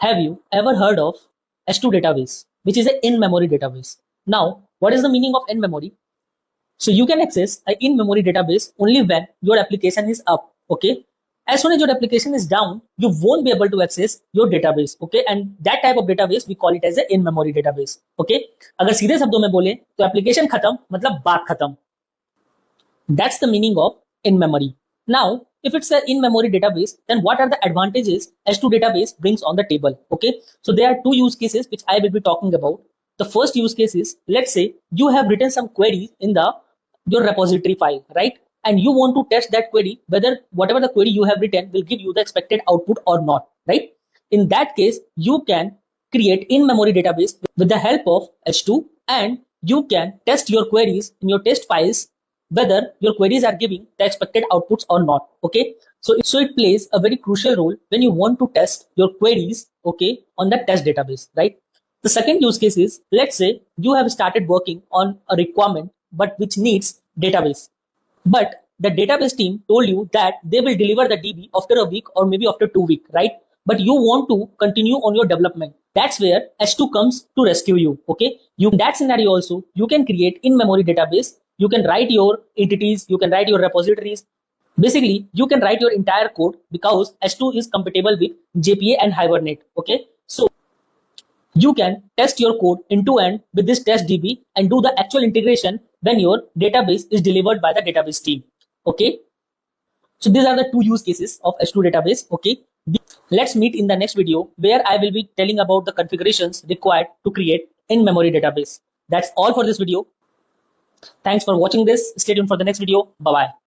Have you ever heard of S2 database, which is an in-memory database? Now, what is the meaning of in-memory? So you can access an in-memory database only when your application is up. Okay. As soon as your application is down, you won't be able to access your database. Okay. And that type of database, we call it as an in-memory database. Okay. अगर सीधे शब्दों में बोले तो application खत्म मतलब बात खत्म. That's the meaning of in-memory. Now, if it's an in-memory database, then what are the advantages S2 database brings on the table? Okay, so there are two use cases which I will be talking about. The first use case is, let's say you have written some query in the your repository file, right? And you want to test that query whether whatever the query you have written will give you the expected output or not, right? In that case, you can create in-memory database with the help of S2, and you can test your queries in your test files whether your queries are giving the expected outputs or not. Okay, so it plays a very crucial role when you want to test your queries, okay, on the test database, right? The second use case is, let's say you have started working on a requirement but which needs database, but the database team told you that they will deliver the DB after a week or maybe after 2 weeks, right? But you want to continue on your development. That's where S2 comes to rescue you. Okay. You in that scenario also, you can create in-memory database. You can write your entities, you can write your repositories. Basically, you can write your entire code because S2 is compatible with JPA and Hibernate. Okay. So you can test your code end to end with this test DB and do the actual integration when your database is delivered by the database team. Okay. So these are the two use cases of S2 database. Okay. Let's meet in the next video where I will be telling about the configurations required to create in-memory database. That's all for this video. Thanks for watching this. Stay tuned for the next video. Bye-bye.